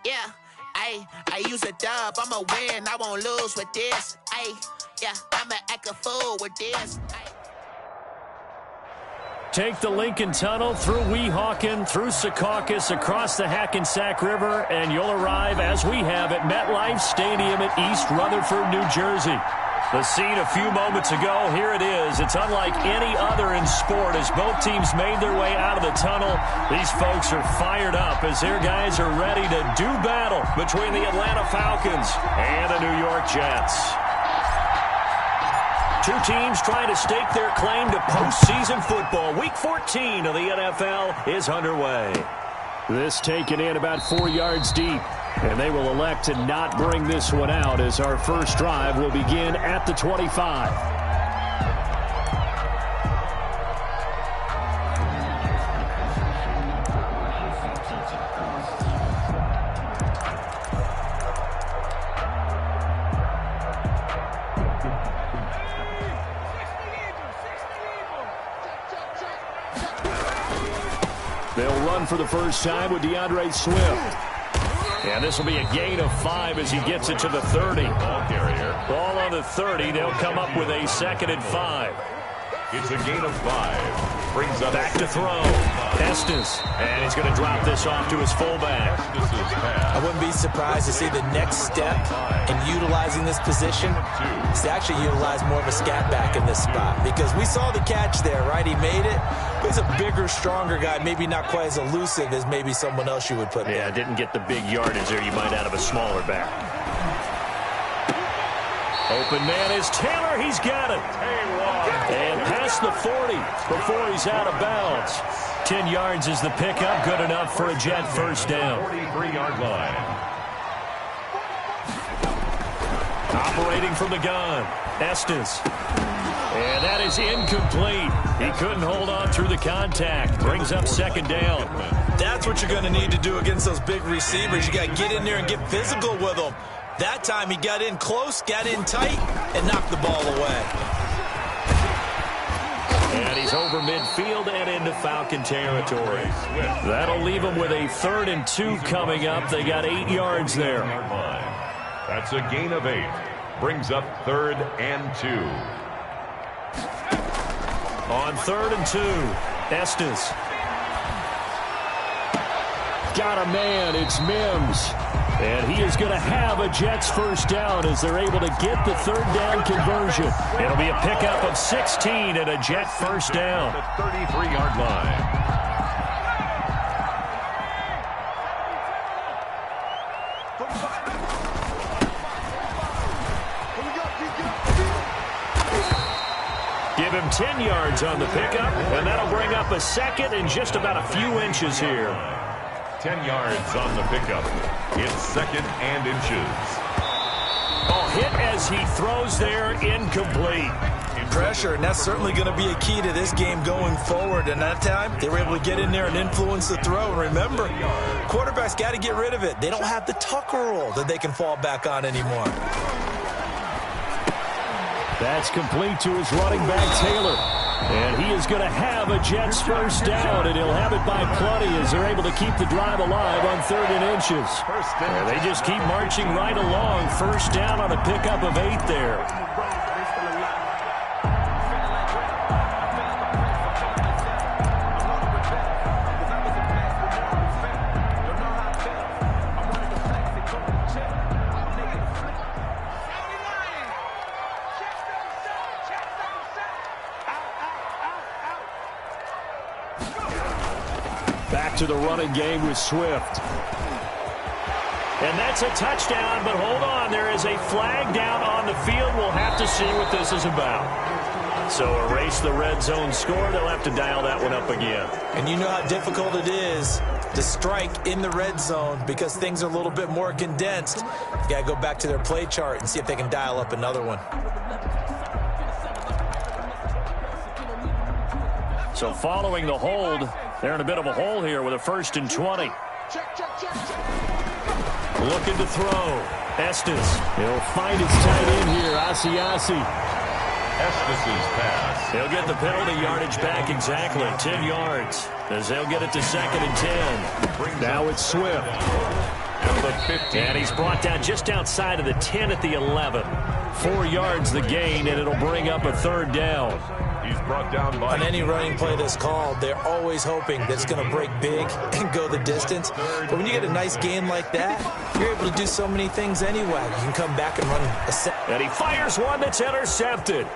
Yeah, I use a dub, I'ma win, I won't lose with this. Yeah, I'ma act a fool with this. Take the Lincoln Tunnel through Weehawken, through Secaucus, across the Hackensack River, and you'll arrive, as we have, at MetLife Stadium at East Rutherford, New Jersey. The scene a few moments ago, here it is. It's unlike any other in sport as both teams made their way out of the tunnel. These folks are fired up as their guys are ready to do battle between the Atlanta Falcons and the New York Jets. Two teams trying to stake their claim to postseason football. Week 14 of the NFL is underway. This taken in about 4 yards deep. And they will elect to not bring this one out as our first drive will begin at the 25. They'll run for the first time with DeAndre Swift. And this will be a gain of 5 as he gets it to the 30. Ball on the 30. They'll come up with a 2nd and 5. It's a gain of 5. Brings up back to throw. Estes. And he's going to drop this off to his fullback. I wouldn't be surprised to see the next step in utilizing this position is to actually utilize more of a scat back in this spot. Because we saw the catch there, right? He made it. But he's a bigger, stronger guy. Maybe not quite as elusive as maybe someone else you would put there. Yeah, didn't get the big yardage there you might out of a smaller back. Open man is Taylor. He's got it. And past the 40 before he's out of bounds. 10 yards is the pickup. Good enough for a Jet first down. 43-yard line. Operating from the gun. Estes. And that is incomplete. He couldn't hold on through the contact. Brings up 2nd down. That's what you're going to need to do against those big receivers. You got to get in there and get physical with them. That time he got in close, got in tight, and knocked the ball away. And he's over midfield and into Falcon territory. That'll leave him with a 3rd and 2 coming up. They got 8 yards there. That's a gain of 8. Brings up 3rd and 2. On 3rd and 2, Estes. Got a man, it's Mims. And he is going to have a Jets first down as they're able to get the 3rd down conversion. It'll be a pickup of 16 and a Jet first down. The 33-yard line. Give him 10 yards on the pickup, and that'll bring up a 2nd and just about a few inches here. 10 yards on the pickup. It's 2nd and inches. Oh, hit as he throws there, incomplete. Pressure, and that's certainly going to be a key to this game going forward. And that time, they were able to get in there and influence the throw. And remember, quarterbacks got to get rid of it. They don't have the Tucker rule that they can fall back on anymore. That's complete to his running back, Taylor. And he is going to have a Jets first down, and he'll have it by plenty as they're able to keep the drive alive on 3rd and inches. And they just keep marching right along. First down on a pickup of 8 there. Back to the running game with Swift. And that's a touchdown, but hold on. There is a flag down on the field. We'll have to see what this is about. So erase the red zone score. They'll have to dial that one up again. And you know how difficult it is to strike in the red zone because things are a little bit more condensed. You got to go back to their play chart and see if they can dial up another one. So following the hold, they're in a bit of a hole here with a 1st and 20. Looking to throw. Estes. He'll find his tight end here, Asiasi. Estes' pass. He'll get the penalty yardage back exactly, 10 yards, as they'll get it to 2nd and 10. Brings now it's Swift. the 15. And he's brought down just outside of the 10 at the 11. 4 yards the gain, and it'll bring up a third down. He's brought down by... On any running play that's called, they're always hoping that it's going to break big and go the distance. But when you get a nice gain like that, you're able to do so many things anyway. You can come back and run a set. And he fires one that's intercepted.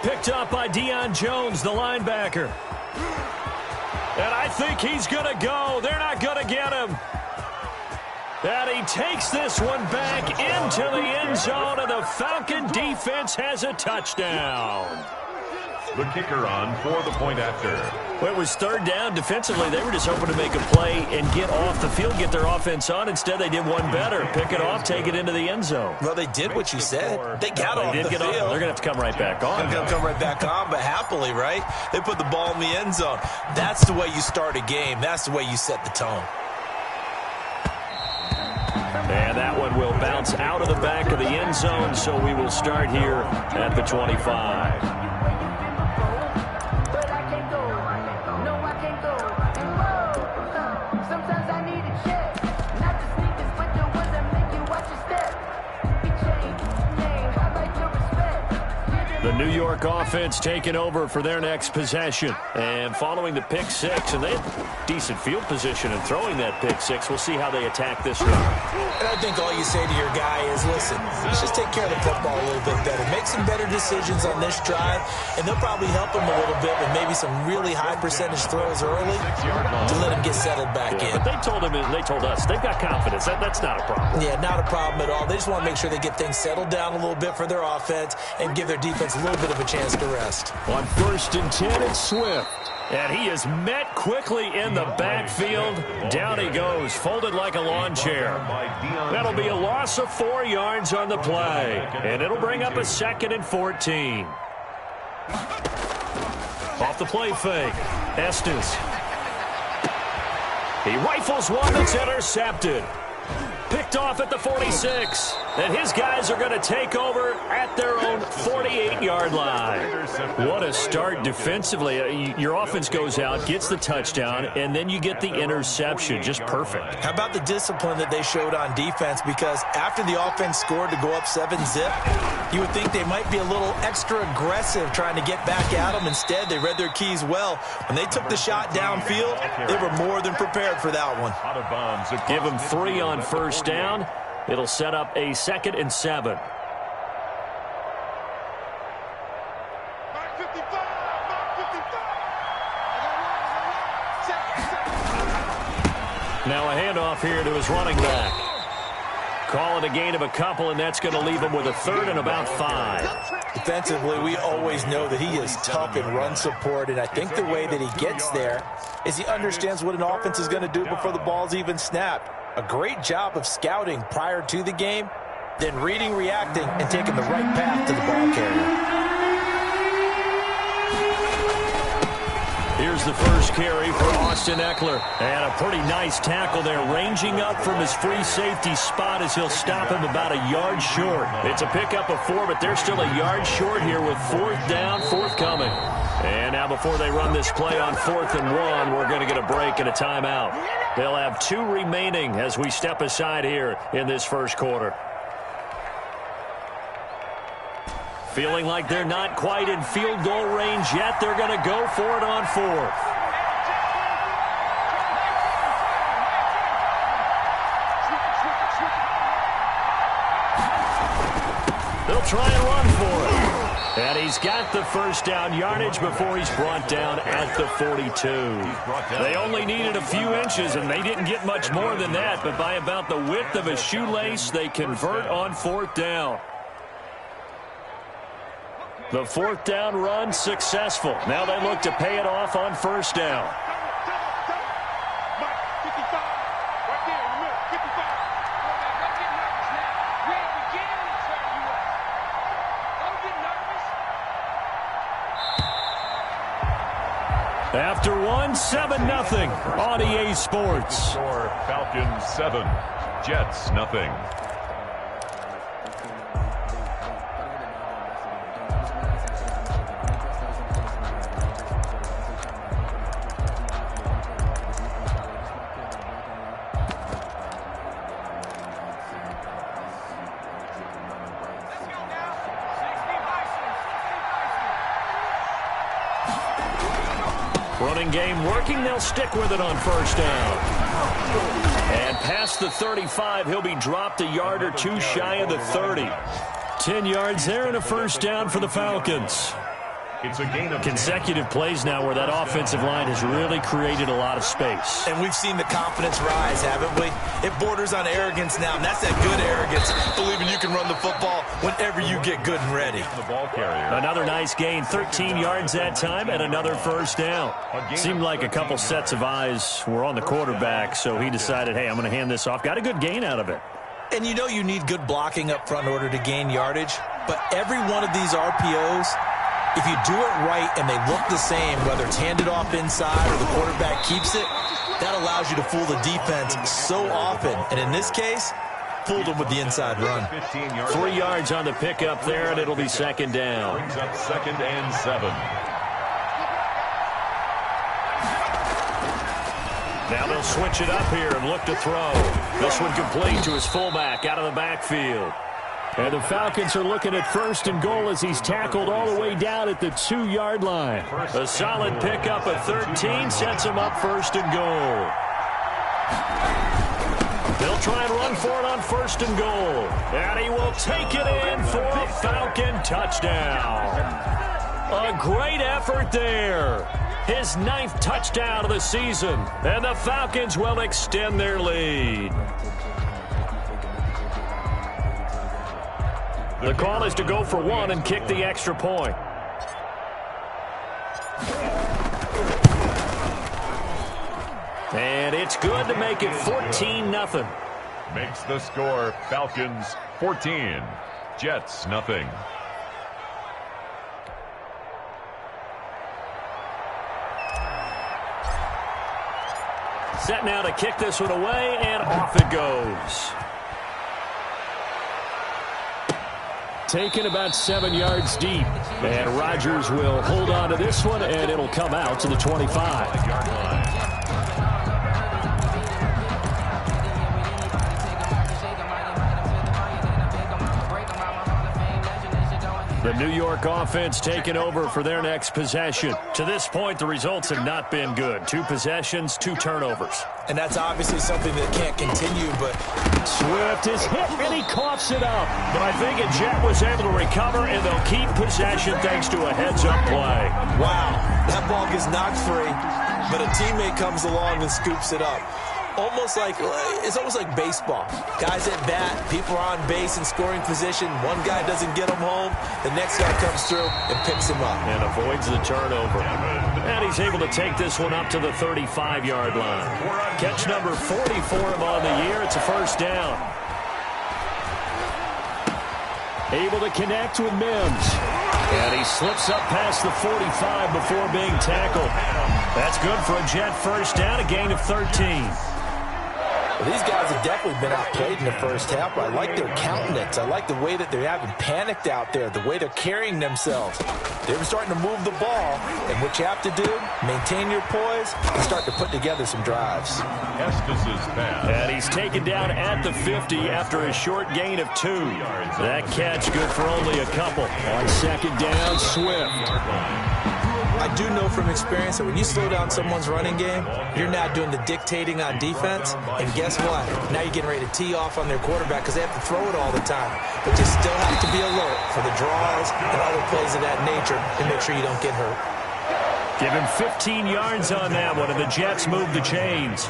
Picked up by Deion Jones, the linebacker. And I think he's going to go. They're not going to get him. And he takes this one back into the end zone, and the Falcon defense has a touchdown. The kicker on for the point after. Well, it was third down. Defensively, they were just hoping to make a play and get off the field, get their offense on. Instead, they did one better. Pick it off, take it into the end zone. Well, they did what you said. They got off the field. They're going to have to come right back on. They're going to come right back on, but happily, right? They put the ball in the end zone. That's the way you start a game. That's the way you set the tone. And that one will bounce out of the back of the end zone, so we will start here at the 25. The New York offense taking over for their next possession. And following the pick six, and they had decent field position in throwing that pick six. We'll see how they attack this one. And I think all you say to your guy is, listen, let's just take care of the football a little bit better. Make some better decisions on this drive, and they'll probably help him a little bit with maybe some really high percentage throws early to let him get settled back in. But they told him, and they told us, they've got confidence. That's not a problem. Yeah, not a problem at all. They just want to make sure they get things settled down a little bit for their offense and give their defense a little bit of a chance to rest. On 1st and 10, it's Swift. And he is met quickly in the backfield. Down he goes, folded like a lawn chair. That'll be a loss of 4 yards on the play. And it'll bring up a 2nd and 14. Off the play fake, Estes. He rifles one that's intercepted. Picked off at the 46. And his guys are going to take over at their own 48-yard line. What a start defensively. Your offense goes out, gets the touchdown, and then you get the interception. Just perfect. How about the discipline that they showed on defense? Because after the offense scored to go up 7-zip, you would think they might be a little extra aggressive trying to get back at them. Instead, they read their keys well. When they took the shot downfield, they were more than prepared for that one. Give them 3 on 1st down. It'll set up a 2nd and 7. Now a handoff here to his running back. Call it a gain of a couple, and that's going to leave him with a 3rd and about 5. Defensively, we always know that he is tough in run support, and I think the way that he gets there is he understands what an offense is going to do before the ball's even snapped. A great job of scouting prior to the game, then reading, reacting, and taking the right path to the ball carrier. Here's the first carry for Austin Eckler. And a pretty nice tackle there, ranging up from his free safety spot as he'll stop him about a yard short. It's a pickup of 4, but they're still a yard short here with 4th down, forthcoming. And now before they run this play on 4th and 1, we're going to get a break and a timeout. They'll have 2 remaining as we step aside here in this first quarter. Feeling like they're not quite in field goal range yet. They're going to go for it on 4th. They'll try and run for it. And he's got the first down yardage before he's brought down at the 42. They only needed a few inches, and they didn't get much more than that. But by about the width of a shoelace, they convert on 4th down. The 4th down run successful. Now they look to pay it off on 1st down. After 7-0 on EA Sports. Falcons 7, Jets nothing. Running game working. They'll stick with it on first down. And past the 35, he'll be dropped a yard or two shy of the 30. 10 yards there and a first down for the Falcons. It's a gain of consecutive plays now where that offensive line has really created a lot of space. And we've seen the confidence rise, haven't we? It borders on arrogance now, and that's that good arrogance, believing you can run the football whenever you get good and ready. The ball carrier. Another nice gain, 13 yards that time, and another first down. Seemed like a couple sets of eyes were on the quarterback, so he decided, hey, I'm going to hand this off. Got a good gain out of it. And you know you need good blocking up front in order to gain yardage, but every one of these RPOs, if you do it right and they look the same, whether it's handed off inside or the quarterback keeps it, that allows you to fool the defense so often. And in this case, fooled them with the inside run. 3 yards on the pickup there, and it'll be second down. Brings up 2nd and 7. Now they'll switch it up here and look to throw. This one complete to his fullback out of the backfield. And the Falcons are looking at first and goal as he's tackled all the way down at the 2-yard line. A solid pickup of 13 sets him up first and goal. They'll try and run for it on first and goal. And he will take it in for a Falcon touchdown. A great effort there. His 9th touchdown of the season. And the Falcons will extend their lead. The call is to go for one and kick the extra point. And it's good to make it 14-0. Makes the score Falcons 14, Jets nothing. Set now to kick this one away, and off it goes. Taken about 7 yards deep. And Rodgers will hold on to this one, and it'll come out to the 25-yard line. The New York offense taking over for their next possession. To this point, the results have not been good. 2 possessions, 2 turnovers. And that's obviously something that can't continue, but Swift is hit, and he coughs it up. But I think Jet was able to recover, and they'll keep possession thanks to a heads-up play. Wow, that ball gets knocked free, but a teammate comes along and scoops it up. It's almost like baseball. Guys at bat, people are on base in scoring position. One guy doesn't get him home. The next guy comes through and picks him up. And avoids the turnover. And he's able to take this one up to the 35-yard line. Catch number 40 for him on the year. It's a first down. Able to connect with Mims. And he slips up past the 45 before being tackled. That's good for a Jet first down, a gain of 13. Well, these guys have definitely been outplayed in the first half, but I like their countenance. I like the way that they're having panicked out there, the way they're carrying themselves. They're starting to move the ball, and what you have to do, maintain your poise and start to put together some drives. And he's taken down at the 50 after a short gain of 2. That catch good for only a couple. On second down, Swift. I do know from experience that when you slow down someone's running game, you're not doing the dictating on defense. And guess what? Now you're getting ready to tee off on their quarterback because they have to throw it all the time. But you still have to be alert for the draws and other plays of that nature to make sure you don't get hurt. Give him 15 yards on that one, and the Jets move the chains.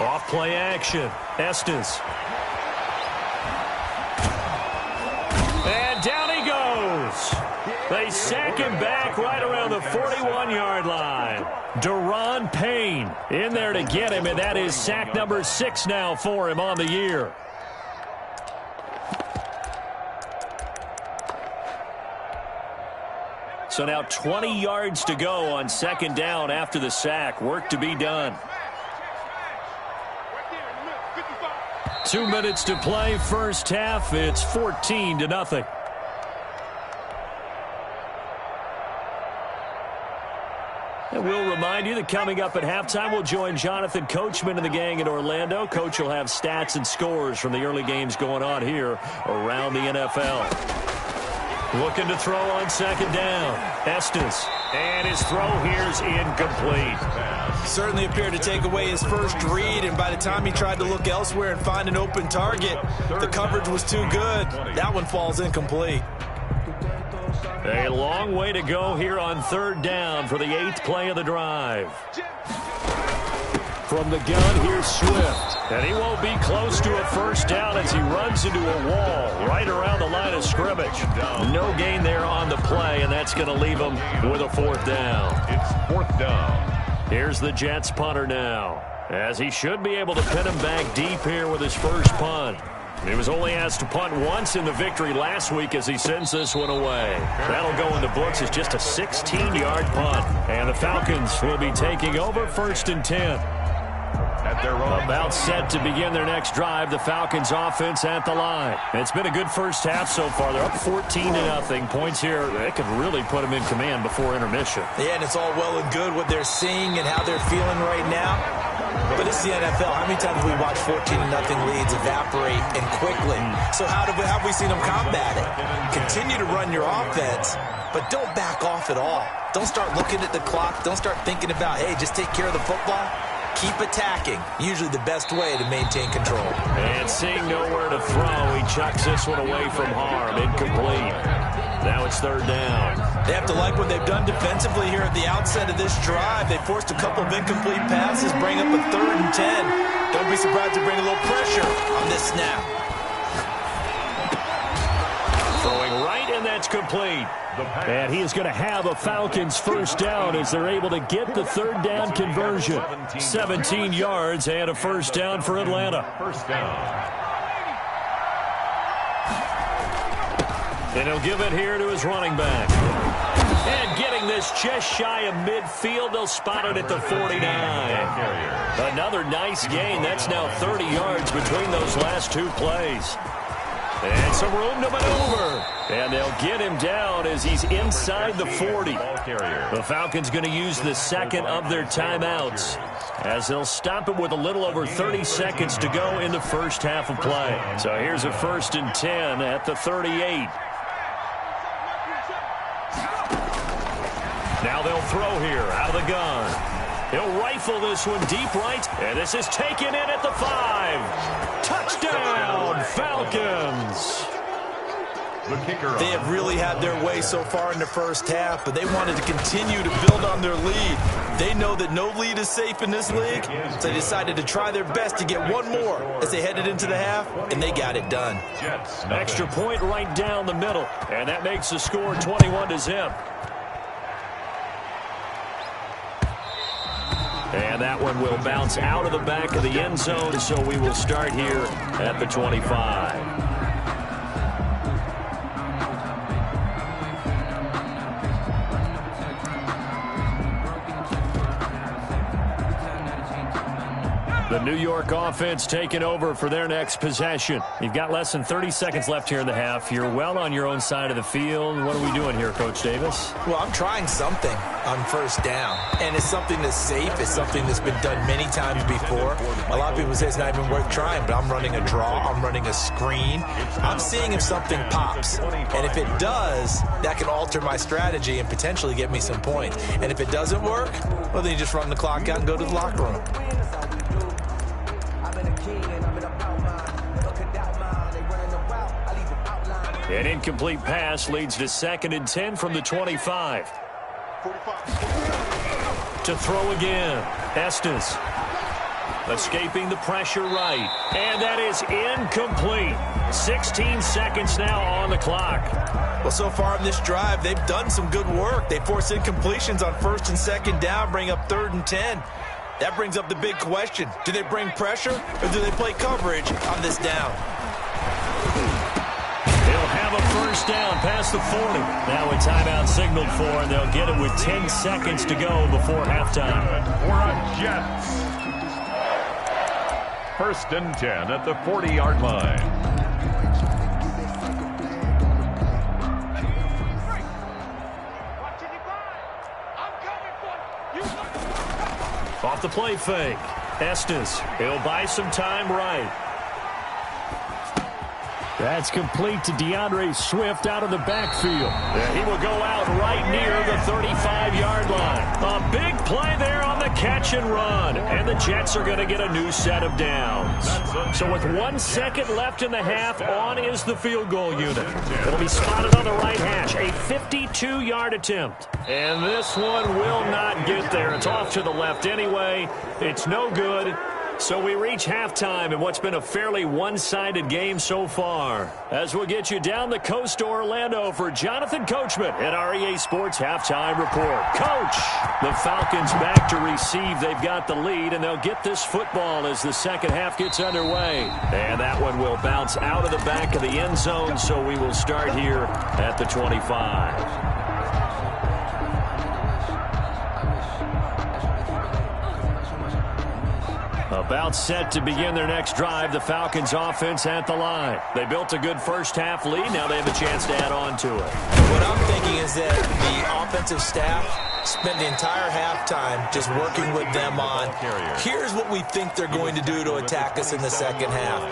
Off play action. Estes. And down he goes. They sack him back right around the 41-yard line. Daron Payne in there to get him, and that is sack number 6 now for him on the year. So now 20 yards to go on second down after the sack. Work to be done. 2 minutes to play first half. It's 14-0. And we'll remind you that coming up at halftime, we'll join Jonathan Coachman and the gang in Orlando. Coach will have stats and scores from the early games going on here around the NFL. Looking to throw on second down. Estes. And his throw here's incomplete. Certainly appeared to take away his first read, and by the time he tried to look elsewhere and find an open target, the coverage was too good. That one falls incomplete. A long way to go here on third down for the 8th play of the drive. From the gun, here's Swift. And he won't be close to a first down as he runs into a wall right around the line of scrimmage. No gain there on the play, and that's going to leave him with a 4th down. It's 4th down. Here's the Jets punter now, as he should be able to pin him back deep here with his first punt. He was only asked to punt once in the victory last week as he sends this one away. That'll go in the books as just a 16-yard punt. And the Falcons will be taking over 1st and 10. About set to begin their next drive, the Falcons offense at the line. It's been a good first half so far. They're up 14-0. Points here, they could really put them in command before intermission. Yeah, and it's all well and good what they're seeing and how they're feeling right now. But it's the NFL. How many times have we watched 14-0 leads evaporate and quickly? So how have we seen them combat it? Continue to run your offense, but don't back off at all. Don't start looking at the clock. Don't start thinking about, hey, just take care of the football. Keep attacking. Usually the best way to maintain control. And seeing nowhere to throw, he chucks this one away from harm. Incomplete. Now it's 3rd down. They have to like what they've done defensively here at the outset of this drive. They forced a couple of incomplete passes, bring up a 3rd and 10. Don't be surprised to bring a little pressure on this snap. Throwing right, and that's complete. And he is going to have a Falcons first down as they're able to get the 3rd down conversion. 17 yards and a first down for Atlanta. First down. And he'll give it here to his running back. And getting this just shy of midfield, they'll spot it at the 49. Another nice gain. That's now 30 yards between those last 2 plays. And some room to maneuver. And they'll get him down as he's inside the 40. The Falcons going to use the second of their timeouts, as they'll stop it with a little over 30 seconds to go in the first half of play. So here's a 1st and 10 at the 38. Now they'll throw here out of the gun. He'll rifle this one deep right, and this is taken in at the 5. Touchdown, Falcons! The kicker. They have really had their way so far in the first half, but they wanted to continue to build on their lead. They know that no lead is safe in this league, so they decided to try their best to get one more as they headed into the half, and they got it done. Extra point right down the middle, and that makes the score 21-0. And that one will bounce out of the back of the end zone, so we will start here at the 25. The New York offense taking over for their next possession. You've got less than 30 seconds left here in the half. You're well on your own side of the field. What are we doing here, Coach Davis? Well, I'm trying something on first down, and it's something that's safe. It's something that's been done many times before. A lot of people say it's not even worth trying, but I'm running a draw. I'm running a screen. I'm seeing if something pops, and if it does, that can alter my strategy and potentially get me some points. And if it doesn't work, well, then you just run the clock out and go to the locker room. An incomplete pass leads to 2nd and 10 from the 25. To throw again, Estes. Escaping the pressure right. And that is incomplete. 16 seconds now on the clock. Well, so far in this drive, they've done some good work. They force incompletions on 1st and 2nd down, bring up 3rd and 10. That brings up the big question. Do they bring pressure or do they play coverage on this down? They'll have a first down past the 40. Now a timeout signaled for, and they'll get it with 10 seconds to go before halftime. For a Jets. 1st and 10 at the 40-yard line. Off the play fake. Estes, he'll buy some time right. That's complete to DeAndre Swift out of the backfield. And he will go out right near the 35-yard line. A big play there on the catch and run. And the Jets are going to get a new set of downs. So with 1 second left in the half, on is the field goal unit. It'll be spotted on the right hash. A 52-yard attempt. And this one will not get there. It's off to the left anyway. It's no good. So we reach halftime in what's been a fairly one-sided game so far. As we'll get you down the coast to Orlando for Jonathan Coachman at our EA Sports Halftime Report. Coach, the Falcons back to receive. They've got the lead, and they'll get this football as the second half gets underway. And that one will bounce out of the back of the end zone, so we will start here at the 25. About set to begin their next drive, the Falcons offense at the line. They built a good first half lead. Now they have a chance to add on to it. What I'm thinking is that the offensive staff spent the entire halftime just working with them on, here's what we think they're going to do to attack us in the second half.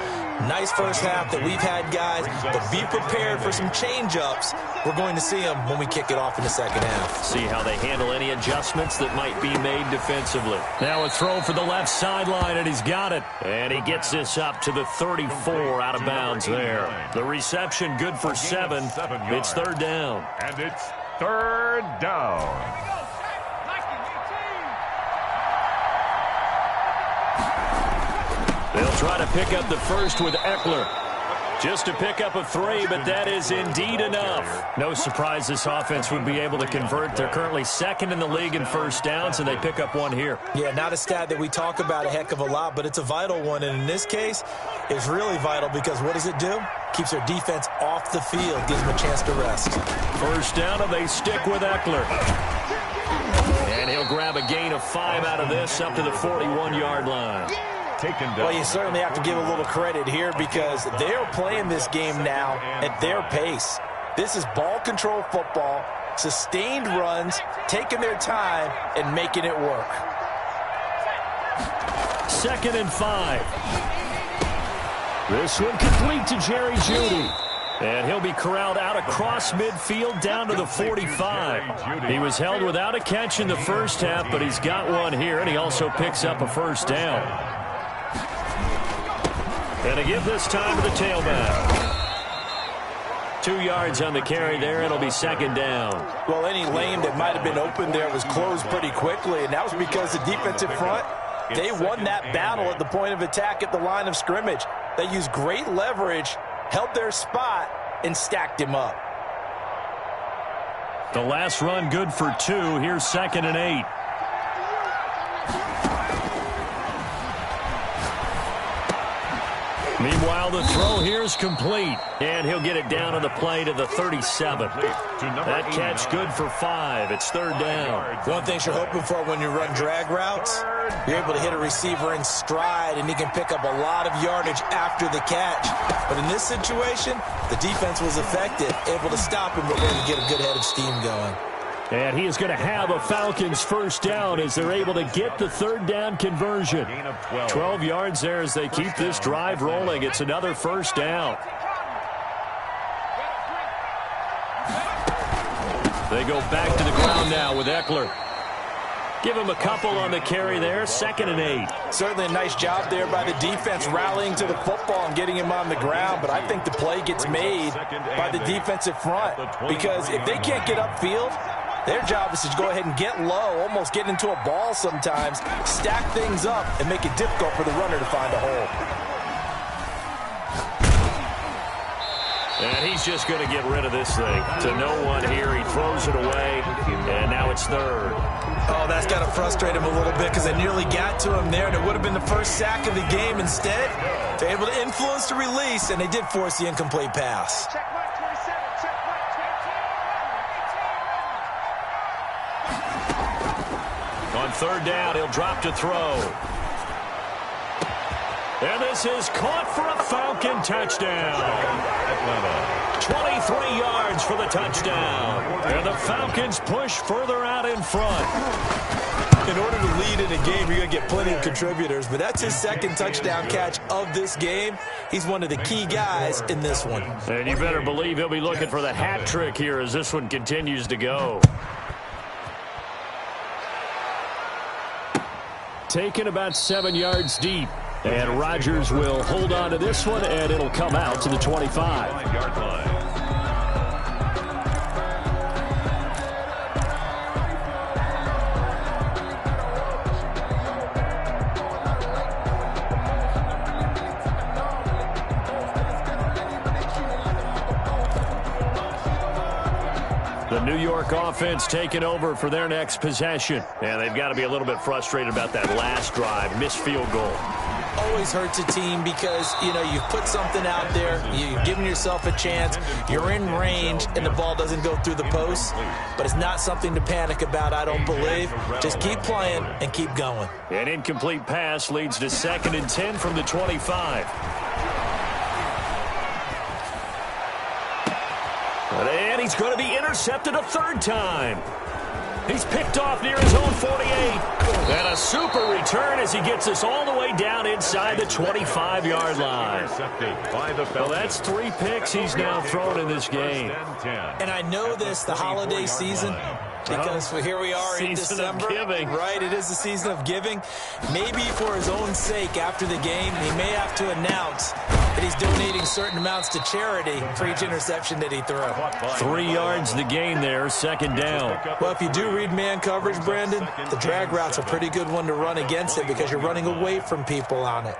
Nice first half that we've had, guys, but be prepared for some change-ups. We're going to see them when we kick it off in the second half. See how they handle any adjustments that might be made defensively. Now a throw for the left sideline, and he's got it. And he gets this up to the 34 out of bounds there. The reception good for 7. It's third down. And it's third down. They'll try to pick up the first with Eckler. Just to pick up a 3, but that is indeed enough. No surprise this offense would be able to convert. They're currently second in the league in first downs, and they pick up one here. Yeah, not a stat that we talk about a heck of a lot, but it's a vital one. And in this case, it's really vital because what does it do? Keeps their defense off the field, gives them a chance to rest. First down, and they stick with Eckler. And he'll grab a gain of 5 out of this up to the 41-yard line. Well, you certainly have to give a little credit here because they're playing this game now at their pace. This is ball control football, sustained runs, taking their time, and making it work. 2nd and 5. This one complete to Jerry Jeudy. And he'll be corralled out across midfield down to the 45. He was held without a catch in the first half, but he's got one here, and he also picks up a first down. And a give this time to the tailback. 2 yards on the carry there. It'll be second down. Well, any lane that might have been open there was closed pretty quickly, and that was because the defensive front, they won that battle at the point of attack at the line of scrimmage. They used great leverage, held their spot, and stacked him up. The last run good for 2. Here's 2nd and 8. Meanwhile, the throw here is complete. And he'll get it down on the play to the 37. That catch good for 5. It's third down. One thing you're hoping for when you run drag routes, you're able to hit a receiver in stride, and he can pick up a lot of yardage after the catch. But in this situation, the defense was effective, able to stop him, but able to get a good head of steam going. And he is going to have a Falcons first down as they're able to get the third down conversion. 12 yards there as they keep this drive rolling. It's another first down. They go back to the ground now with Eckler. Give him a couple on the carry there. 2nd and 8. Certainly a nice job there by the defense rallying to the football and getting him on the ground. But I think the play gets made by the defensive front because if they can't get upfield, their job is to go ahead and get low, almost get into a ball sometimes, stack things up, and make it difficult for the runner to find a hole. And he's just going to get rid of this thing. To no one here. He throws it away, and now it's third. Oh, that's got to frustrate him a little bit because they nearly got to him there, and it would have been the first sack of the game. Instead, they're able to influence the release, and they did force the incomplete pass. On third down, he'll drop to throw. And this is caught for a Falcon touchdown. 23 yards for the touchdown. And the Falcons push further out in front. In order to lead in a game, you're going to get plenty of contributors, but that's his second touchdown catch of this game. He's one of the key guys in this one. And you better believe he'll be looking for the hat trick here as this one continues to go. Taken about 7 yards deep. And Rodgers will hold on to this one, and it'll come out to the 25-yard line. The New York offense taking over for their next possession. And they've got to be a little bit frustrated about that last drive, missed field goal. Always hurts a team because, you know, you've put something out there, you've given yourself a chance, you're in range, and the ball doesn't go through the post. But it's not something to panic about, I don't believe. Just keep playing and keep going. An incomplete pass leads to 2nd and 10 from the 25. And he's going to be intercepted a third time. He's picked off near his own 48. And a super return as he gets us all the way down inside the 25-yard line. Well, that's 3 picks he's now thrown in this game. And I know this, the holiday season, because here we are in December. Right, it is the season of giving. Maybe for his own sake after the game, he may have to announce that he's donating certain amounts to charity for each interception that he threw. 3 yards the gain there, 2nd down. Well, if you do read man coverage, Brandon, the drag route's a pretty good one to run against it because you're running away from people on it.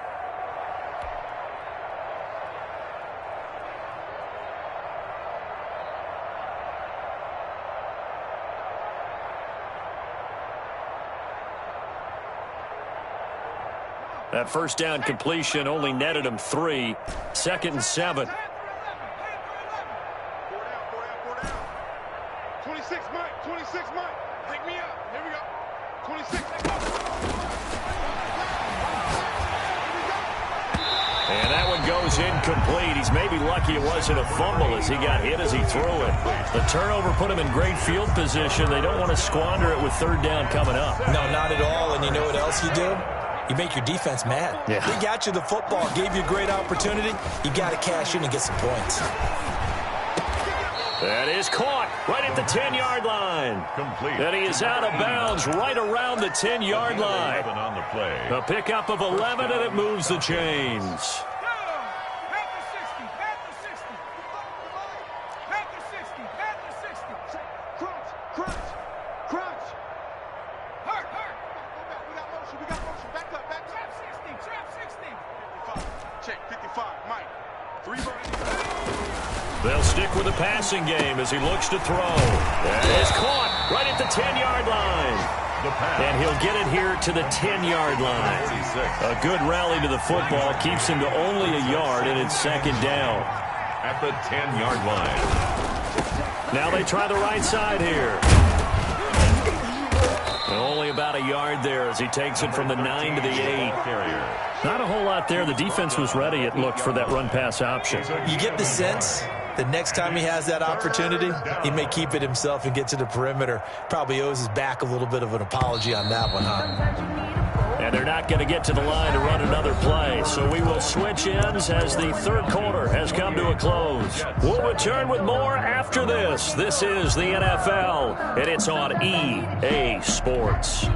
That first down completion only netted him 3. 2nd and 7. 26, Mike. 26, Mike. Pick me up. Here we go. 26. And that one goes incomplete. He's maybe lucky it wasn't a fumble as he got hit as he threw it. The turnover put him in great field position. They don't want to squander it with 3rd down coming up. No, not at all. And you know what else you do? You make your defense mad. Yeah. They got you the football, gave you a great opportunity. You got to cash in and get some points. That is caught right at the 10-yard line. Complete. And he is out of bounds right around the 10-yard line. On the play. A pickup of 11, and it moves the chains. They'll stick with the passing game as he looks to throw. That is caught right at the 10-yard line. And he'll get it here to the 10-yard line. A good rally to the football keeps him to only a yard, and it's 2nd down. At the 10-yard line. Now they try the right side here. And only about a yard there as he takes it from the 9 to the 8. Not a whole lot there. The defense was ready, it looked, for that run-pass option. You get the sense the next time he has that opportunity, he may keep it himself and get to the perimeter. Probably owes his back a little bit of an apology on that one, huh? And they're not going to get to the line to run another play, so we will switch ends as the 3rd quarter has come to a close. We'll return with more after this. This is the NFL, and it's on EA Sports.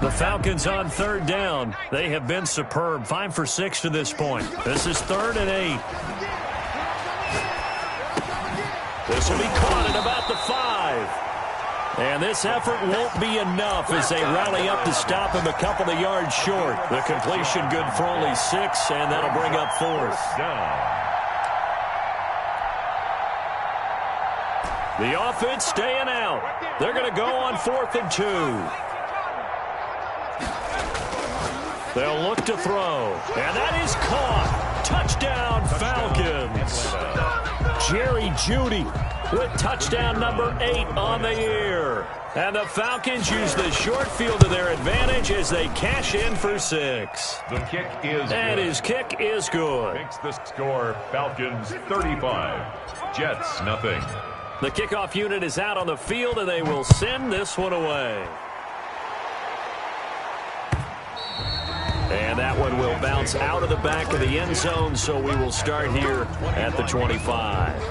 The Falcons on 3rd down. They have been superb, 5 for 6 to this point. This is 3rd and 8. This will be caught at about the 5. And this effort won't be enough as they rally up to stop him a couple of yards short. The completion good for only 6, and that'll bring up 4th. The offense staying out. They're going to go on 4th and 2. They'll look to throw. And that is caught. Touchdown, Falcons. Jerry Jeudy with touchdown number 8 on the year. And the Falcons use the short field to their advantage as they cash in for 6. The kick is and good. His kick is good. Makes the score Falcons 35, Jets nothing. The kickoff unit is out on the field, and they will send this one away. And that one will bounce out of the back of the end zone, so we will start here at the 25.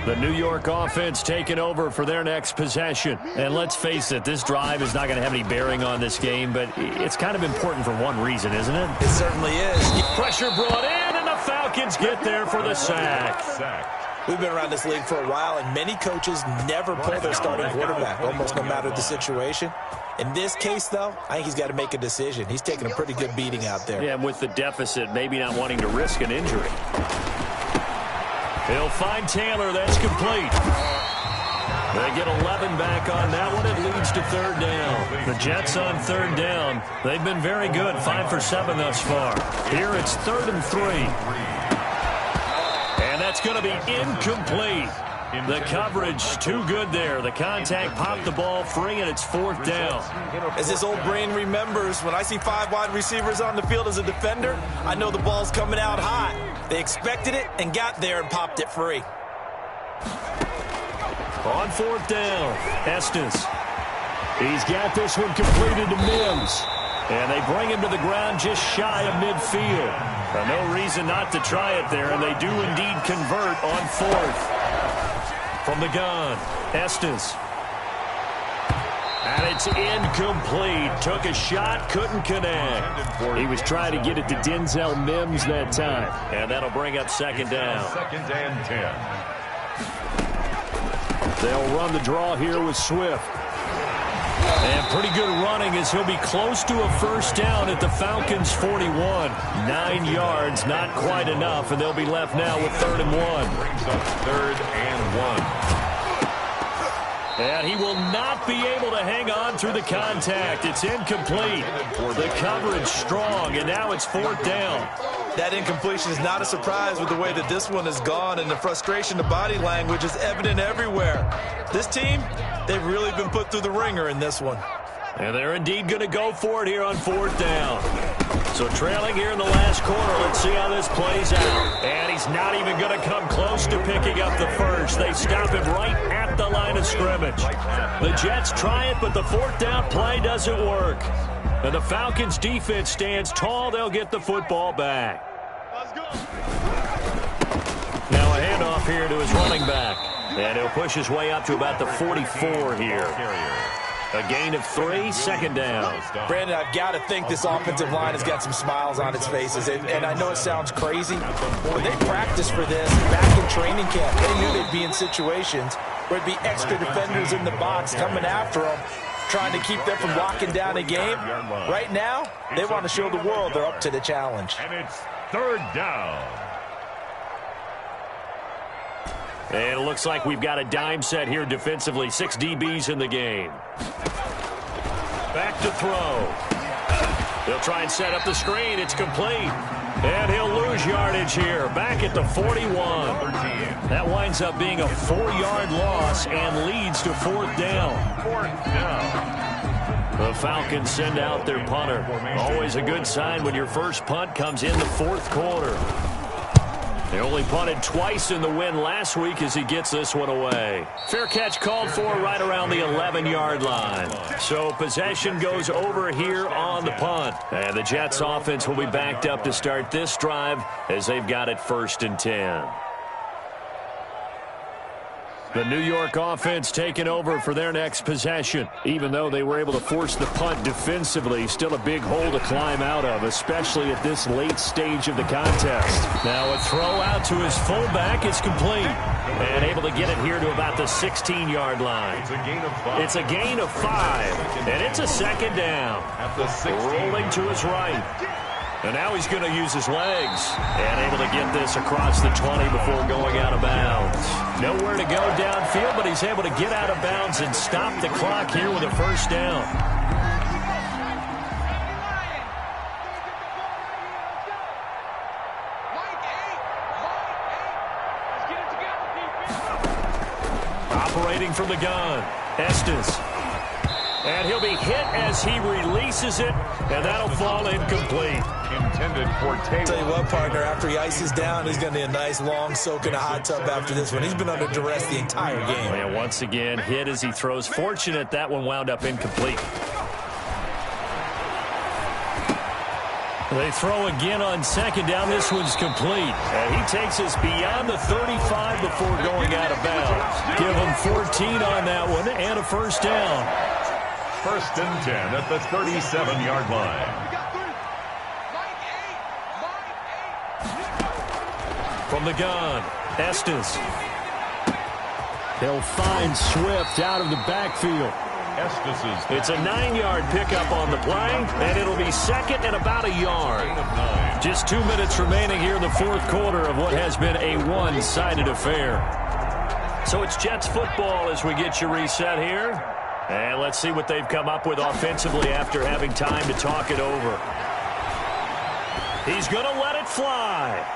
The New York offense taking over for their next possession. And let's face it, this drive is not going to have any bearing on this game, but it's kind of important for one reason, isn't it? It certainly is. Pressure brought in, and the Falcons get there for the sack. We've been around this league for a while, and many coaches never pull their starting quarterback, almost no matter the situation. In this case, though, I think he's got to make a decision. He's taking a pretty good beating out there. Yeah, and with the deficit, maybe not wanting to risk an injury. He'll find Taylor. That's complete. They get 11 back on that one. It leads to third down. The Jets on third down. They've been very good, 5 for 7 thus far. Here it's 3rd and 3. And that's going to be incomplete. The coverage too good there. The contact popped the ball free, and it's 4th down. As his old brain remembers, when I see 5 wide receivers on the field as a defender, I know the ball's coming out hot. They expected it and got there and popped it free. On 4th down, Estes. He's got this one completed to Mims. And they bring him to the ground just shy of midfield. No reason not to try it there, and they do indeed convert on 4th. From the gun, Estes. And it's incomplete. Took a shot, couldn't connect. He was trying to get it to Denzel Mims that time. And that'll bring up 2nd down. 2nd and 10. They'll run the draw here with Swift. And pretty good running as he'll be close to a 1st down at the Falcons' 41. 9 yards, not quite enough, and they'll be left now with 3rd and 1. Brings up 3rd and 1. And he will not be able to hang on through the contact. It's incomplete. The coverage strong, and now it's 4th down. That incompletion is not a surprise with the way that this one has gone, and the frustration, the body language is evident everywhere. This team, they've really been put through the ringer in this one. And they're indeed going to go for it here on 4th down. So trailing here in the last quarter, let's see how this plays out. And he's not even going to come close to picking up the first. They stop him right at the line of scrimmage. The Jets try it, but the 4th down play doesn't work. And the Falcons defense stands tall. They'll get the football back. Now a handoff here to his running back. And he'll push his way up to about the 44 here. A gain of 3, 2nd down. Brandon, I've got to think this offensive line has got some smiles on its faces. And I know it sounds crazy, but they practiced for this back in training camp. They knew they'd be in situations where it'd be extra defenders in the box coming after them, trying to keep them from locking down a game. Right now, they want to show the world they're up to the challenge. And it's 3rd down. And it looks like we've got a dime set here defensively. 6 DBs in the game. Back to throw. He'll try and set up the screen. It's complete. And he'll lose yardage here. Back at the 41. That winds up being a 4-yard loss and leads to 4th down. 4th down. The Falcons send out their punter. Always a good sign when your first punt comes in the 4th quarter. They only punted twice in the win last week as he gets this one away. Fair catch called for right around the 11-yard line. So possession goes over here on the punt. And the Jets offense will be backed up to start this drive as they've got it 1st and 10. The New York offense taking over for their next possession. Even though they were able to force the punt defensively, still a big hole to climb out of, especially at this late stage of the contest. Now a throw out to his fullback is complete. And able to get it here to about the 16-yard line. It's a gain of 5. It's a gain of 5. And it's a 2nd down. At the 16. Rolling to his right. And now he's going to use his legs. And able to get this across the 20 before going out of bounds. Nowhere to go downfield, but he's able to get out of bounds and stop the clock here with a 1st down. Operating from the gun, Estes. And he'll be hit as he releases it, and that'll fall incomplete. Intended for Taylor. Tell you what, partner, after he ices down, he's going to need a nice long soak in a hot tub after this one. He's been under duress the entire game. And once again, hit as he throws. Fortunate that one wound up incomplete. They throw again on second down. This one's complete. And he takes us beyond the 35 before going out of bounds. Give him 14 on that one and a first down. First and 10 at the 37-yard line. From the gun, Estes. He'll find Swift out of the backfield. It's a 9-yard pickup on the play, and it'll be second and about a yard. Just 2 minutes remaining here in the fourth quarter of what has been a one-sided affair. So it's Jets football as we get you reset here. And let's see what they've come up with offensively after having time to talk it over. He's going to let it fly.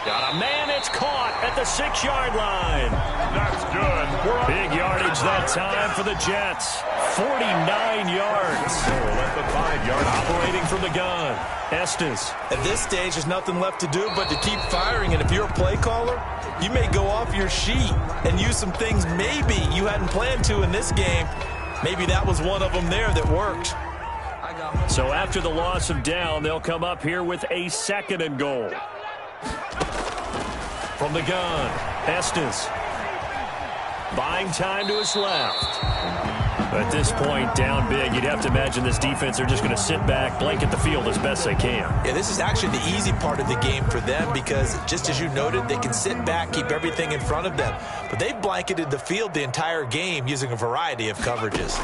Got a man, it's caught at the 6-yard line. That's good. Big yardage that time for the Jets. 49 yards. At the 5-yard operating from the gun. Estes. At this stage, there's nothing left to do but to keep firing. And if you're a play caller, you may go off your sheet and use some things maybe you hadn't planned to in this game. Maybe that was one of them there that worked. So after the loss of down, they'll come up here with a 2nd and goal. From the gun, Estes. Buying time to his left. At this point, down big, you'd have to imagine this defense, they're just going to sit back, blanket the field as best they can. Yeah, this is actually the easy part of the game for them because, just as you noted, they can sit back, keep everything in front of them. But they've blanketed the field the entire game using a variety of coverages.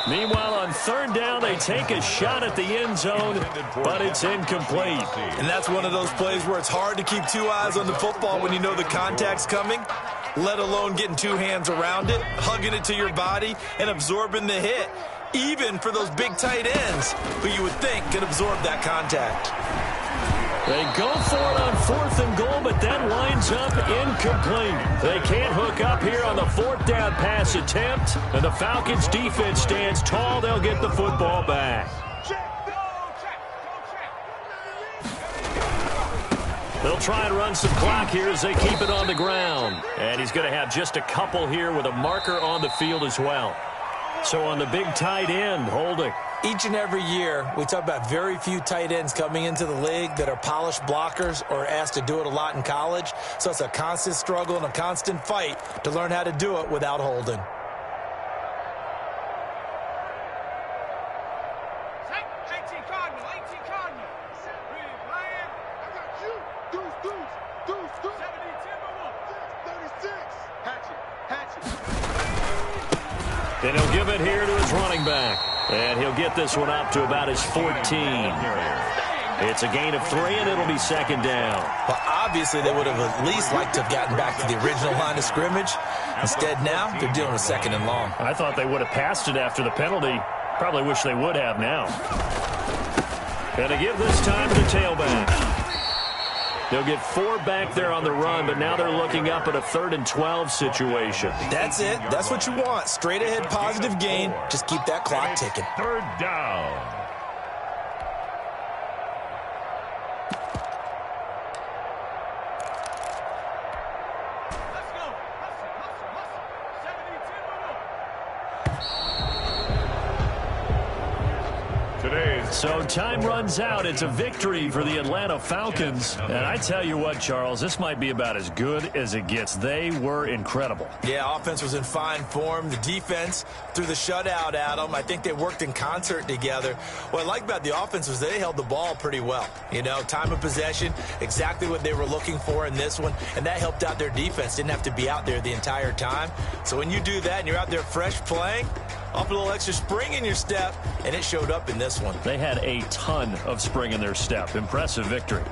Meanwhile, on 3rd down, they take a shot at the end zone, but it's incomplete. And that's one of those plays where it's hard to keep 2 eyes on the football when you know the contact's coming, let alone getting 2 hands around it, hugging it to your body, and absorbing the hit, even for those big tight ends who you would think could absorb that contact. They go for it on 4th and goal, but that winds up incomplete. They can't hook up here on the 4th down pass attempt, and the Falcons' defense stands tall. They'll get the football back. They'll try and run some clock here as they keep it on the ground. And he's going to have just a couple here with a marker on the field as well. So on the big tight end, holding. Each and every year, we talk about very few tight ends coming into the league that are polished blockers or asked to do it a lot in college. So it's a constant struggle and a constant fight to learn how to do it without holding. And he'll give it here to his running back. And he'll get this one up to about his 14. It's a gain of 3, and it'll be 2nd down. Well, obviously, they would have at least liked to have gotten back to the original line of scrimmage. Instead, now, they're dealing with 2nd and long. I thought they would have passed it after the penalty. Probably wish they would have now. And to give this time to the tailback. They'll get 4 back there on the run, but now they're looking up at a 3rd and 12 situation. That's it. That's what you want. Straight ahead, positive gain. Just keep that clock ticking. 3rd down. So time runs out. It's a victory for the Atlanta Falcons. And I tell you what, Charles, this might be about as good as it gets. They were incredible. Yeah, offense was in fine form. The defense threw the shutout at them. I think they worked in concert together. What I like about the offense was they held the ball pretty well. You know, time of possession, exactly what they were looking for in this one. And that helped out their defense. Didn't have to be out there the entire time. So when you do that and you're out there fresh playing, off a little extra spring in your step, and it showed up in this one. They had a ton of spring in their step. Impressive victory.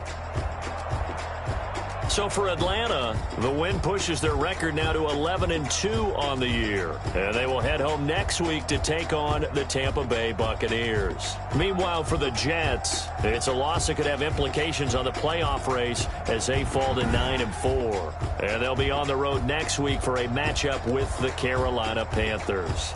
So for Atlanta, the win pushes their record now to 11-2 on the year. And they will head home next week to take on the Tampa Bay Buccaneers. Meanwhile, for the Jets, it's a loss that could have implications on the playoff race as they fall to 9-4. And they'll be on the road next week for a matchup with the Carolina Panthers.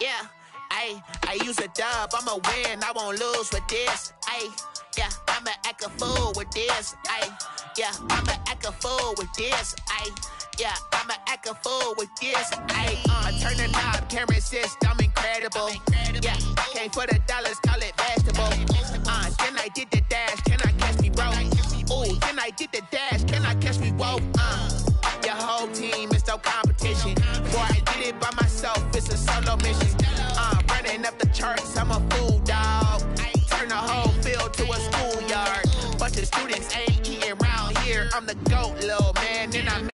Yeah. Ay, I use a dub, I'ma win, I won't lose with this. Ay, yeah, I'ma act a fool with this. Ay, yeah, I'ma act a fool with this. Ay, yeah, I'ma act a fool with this. Ay, I turn the knob, can't resist, I'm incredible. Yeah, came for the dollars, call it vegetable. Then I did the dash, can I catch me, bro? Ooh, then I did the dash, can I catch me, whoa? Your whole team is no competition. Boy, I did it by myself, it's a solo mission. Running up the charts, I'm a fool, dog. Turn the whole field to a schoolyard. Bunch of students ain't eating around here. I'm the GOAT, little man, and I